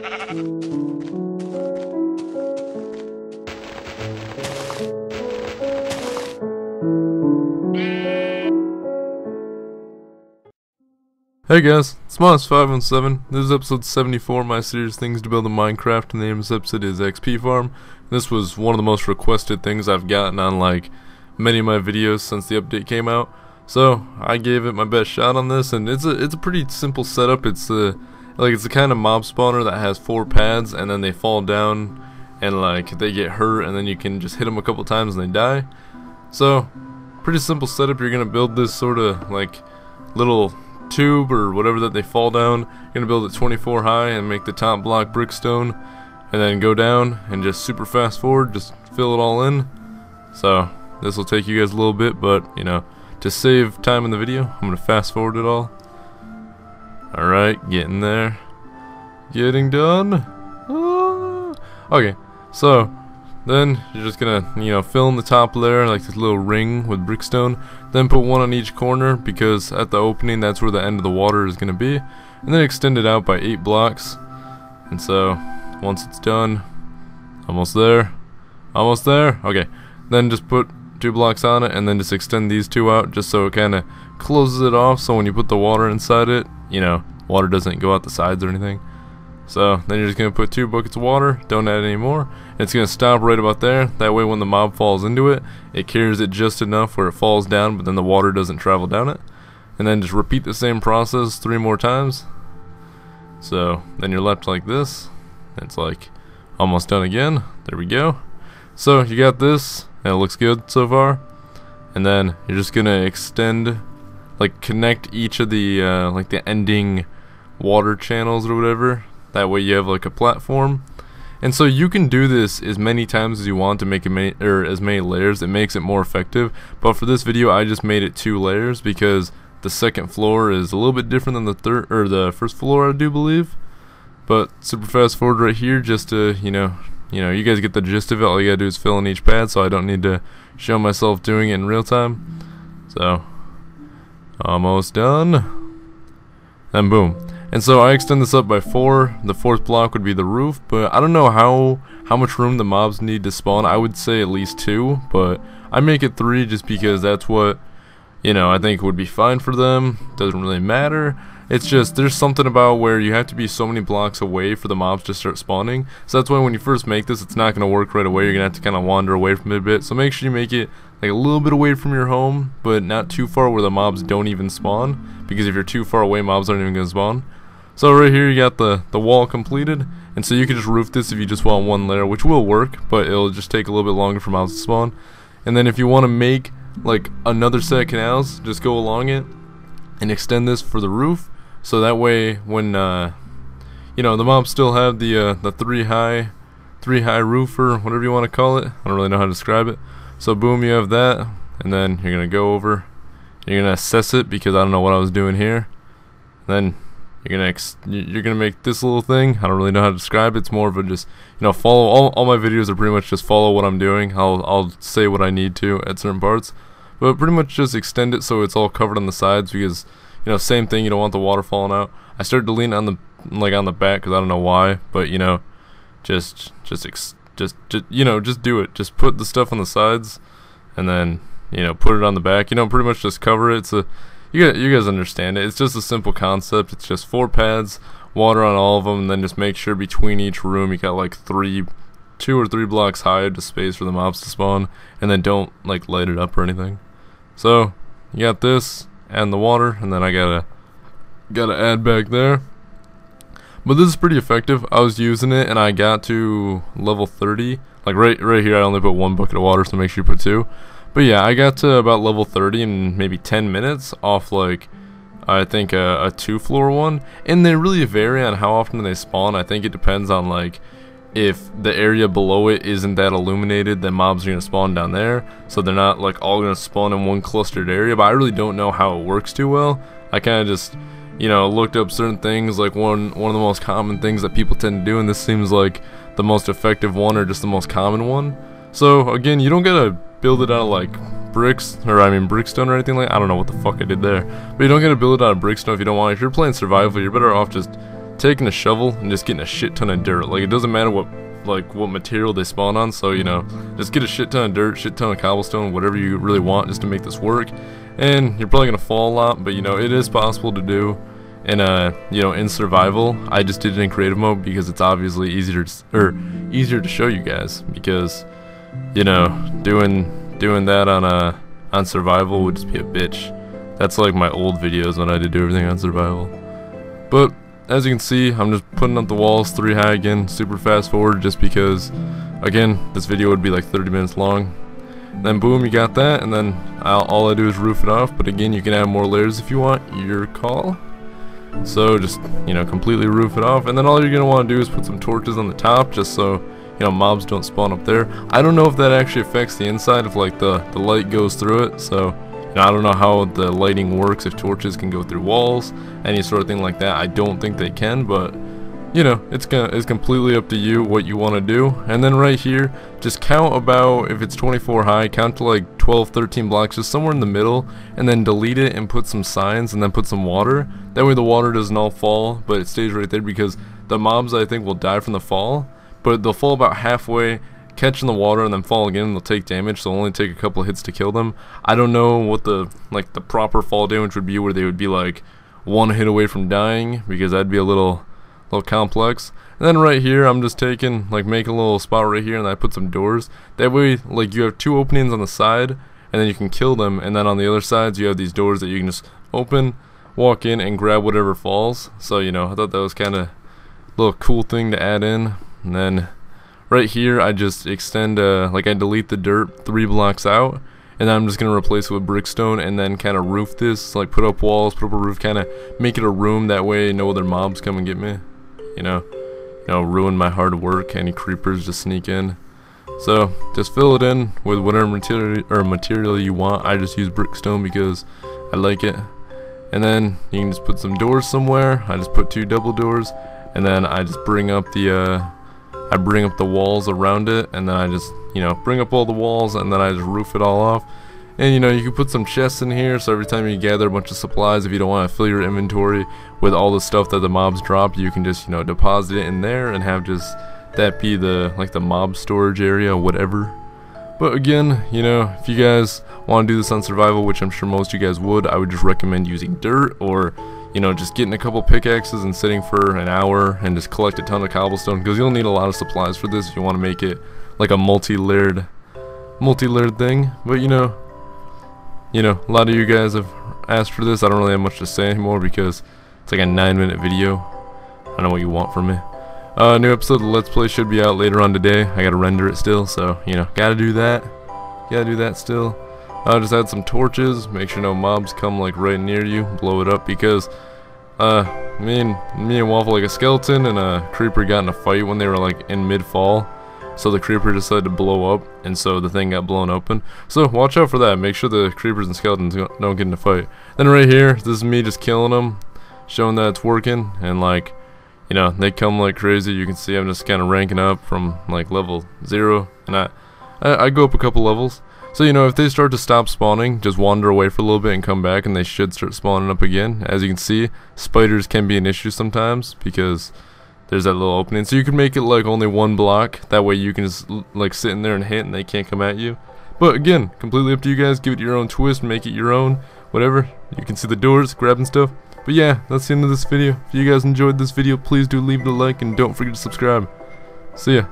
Hey guys, it's Moss517. This is episode 74 of my series Things to Build in Minecraft, and the name of this episode is XP Farm. This was one of the most requested things I've gotten on like many of my videos since the update came out. So I gave it my best shot on this, and it's a pretty simple setup. It's the kind of mob spawner that has 4 pads, and then they fall down and like they get hurt, and then you can just hit them a couple times and they die. So pretty simple setup. You're gonna build this sort of like little tube or whatever that they fall down. You're gonna build it 24 high and make the top block brickstone, and then go down and just super fast forward, just fill it all in. So this will take you guys a little bit, but you know, to save time in the video, I'm gonna fast forward it all. Alright, getting there, getting done. Okay, so then you're just gonna, you know, fill in the top layer like this little ring with brickstone, then put one on each corner because at the opening that's where the end of the water is gonna be, and then extend it out by 8 blocks. And so once it's done, almost there, okay, then just put 2 blocks on it and then just extend these 2 out just so it kind of closes it off, so when you put the water inside it, you know, water doesn't go out the sides or anything. So then you're just going to put 2 buckets of water, don't add any more. It's going to stop right about there. That way when the mob falls into it, it carries it just enough where it falls down, but then the water doesn't travel down it. And then just repeat the same process 3 more times. So then you're left like this. It's like almost done again. There we go. So you got this, and it looks good so far. And then you're just going to extend, like connect each of the like the ending water channels or whatever. That way you have like a platform. And so you can do this as many times as you want to make as many layers. It makes it more effective. But for this video I just made it 2 layers because the second floor is a little bit different than the first floor, I do believe. But super fast forward right here just to, you know, you guys get the gist of it. All you gotta do is fill in each pad, so I don't need to show myself doing it in real time. So almost done. And boom. And so I extend this up by 4. The 4th block would be the roof, but I don't know how much room the mobs need to spawn. I would say at least 2, but I make it 3 just because that's what, you know, I think would be fine for them. Doesn't really matter. It's just there's something about where you have to be so many blocks away for the mobs to start spawning. So that's why when you first make this, it's not going to work right away. You're going to have to kind of wander away from it a bit. So make sure you make it like a little bit away from your home, but not too far where the mobs don't even spawn. Because if you're too far away, mobs aren't even going to spawn. So right here you got the wall completed, and so you can just roof this if you just want 1 layer, which will work, but it'll just take a little bit longer for mobs to spawn. And then if you want to make like another set of canals, just go along it and extend this for the roof, so that way when you know, the mobs still have the 3 high roof or whatever you want to call it. I don't really know how to describe it. So boom, you have that, and then you're gonna go over, you're gonna assess it because I don't know what I was doing here. Then you're gonna make this little thing. I don't really know how to describe it. It's more of a just, you know, follow. All my videos are pretty much just follow what I'm doing. I'll say what I need to at certain parts, but pretty much just extend it so it's all covered on the sides because, you know, same thing. You don't want the water falling out. I started to lean on the back because I don't know why, but you know, just you know, just do it. Just put the stuff on the sides, and then, you know, put it on the back. You know, pretty much just cover it. You guys understand it. It's just a simple concept. It's just 4 pads, water on all of them, and then just make sure between each room you got like 2 or 3 blocks high to space for the mobs to spawn, and then don't like light it up or anything. So you got this and the water, and then I gotta add back there. But this is pretty effective. I was using it and I got to level 30. Like right here I only put 1 bucket of water, so make sure you put 2. But yeah, I got to about level 30 in maybe 10 minutes off like, I think a 2-floor one. And they really vary on how often they spawn. I think it depends on like, if the area below it isn't that illuminated, then mobs are going to spawn down there. So they're not like all going to spawn in one clustered area. But I really don't know how it works too well. I kind of just, you know, looked up certain things, like one of the most common things that people tend to do, and this seems like the most effective one or just the most common one. So again, you don't gotta build it out of like bricks, or I mean brickstone or anything like, I don't know what the fuck I did there, but you don't gotta build it out of brickstone if you don't want. If you're playing survival, you're better off just taking a shovel and just getting a shit ton of dirt. Like, it doesn't matter what material they spawn on, so, you know, just get a shit ton of dirt, shit ton of cobblestone, whatever you really want just to make this work. And you're probably gonna fall a lot, but, you know, it is possible to do in you know, in survival. I just did it in creative mode because it's obviously easier to show you guys, because, you know, doing that on survival would just be a bitch. That's like my old videos when I did do everything on survival. But as you can see, I'm just putting up the walls 3 high again, super fast forward, just because, again, this video would be like 30 minutes long. Then boom, you got that, and then all I do is roof it off. But again, you can add more layers if you want, your call. So just, you know, completely roof it off, and then all you're gonna want to do is put some torches on the top, just so, you know, mobs don't spawn up there. I don't know if that actually affects the inside, if like the light goes through it. So, you know, I don't know how the lighting works, if torches can go through walls, any sort of thing like that. I don't think they can, but, you know, it's completely up to you what you want to do. And then right here, just count about, if it's 24 high, count to like 12, 13 blocks, just somewhere in the middle, and then delete it and put some signs, and then put some water. That way the water doesn't all fall, but it stays right there, because the mobs, I think, will die from the fall, but they'll fall about halfway, catch in the water, and then fall again, and they'll take damage, so it'll only take a couple of hits to kill them. I don't know what the proper fall damage would be, where they would be like 1 hit away from dying, because that'd be a little complex. And then right here, I'm just taking, like, make a little spot right here, and I put some doors. That way, like, you have 2 openings on the side, and then you can kill them, and then on the other sides you have these doors that you can just open, walk in, and grab whatever falls. So, you know, I thought that was kind of a little cool thing to add in. And then right here, I just extend, like, I delete the dirt 3 blocks out, and then I'm just going to replace it with brickstone, and then kind of roof this, like put up walls, put up a roof, kind of make it a room. That way no other mobs come and get me, you know, ruin my hard work, any creepers just sneak in. So just fill it in with whatever material you want. I just use brickstone because I like it. And then you can just put some doors somewhere. I just put 2 double doors, and then I just bring up the walls around it, and then I just, you know, bring up all the walls, and then I just roof it all off. And, you know, you can put some chests in here, so every time you gather a bunch of supplies, if you don't want to fill your inventory with all the stuff that the mobs drop, you can just, you know, deposit it in there and have just that be the, like, the mob storage area, whatever. But again, you know, if you guys want to do this on survival, which I'm sure most of you guys would, I would just recommend using dirt, or, you know, just getting a couple pickaxes and sitting for an hour and just collect a ton of cobblestone, because you'll need a lot of supplies for this if you want to make it like a multi-layered thing. But you know, a lot of you guys have asked for this. I don't really have much to say anymore because it's like a 9-minute video. I don't know what you want from me. New episode of Let's Play should be out later on today. I gotta render it still, so, you know, gotta do that still. Just add some torches, make sure no mobs come like right near you, blow it up, because me and Waffle, like, a skeleton and a creeper got in a fight when they were like in mid-fall. So the creeper decided to blow up, and so the thing got blown open. So watch out for that. Make sure the creepers and skeletons don't get in a fight. Then right here, this is me just killing them, showing that it's working. And, like, you know, they come like crazy. You can see I'm just kind of ranking up from like level 0, and I go up a couple levels. So, you know, if they start to stop spawning, just wander away for a little bit and come back, and they should start spawning up again. As you can see, spiders can be an issue sometimes because there's that little opening. So you can make it like only 1 block. That way you can just like sit in there and hit, and they can't come at you. But again, completely up to you guys. Give it your own twist, make it your own, whatever. You can see the doors, grabbing stuff. But yeah, that's the end of this video. If you guys enjoyed this video, please do leave it a like, and don't forget to subscribe. See ya.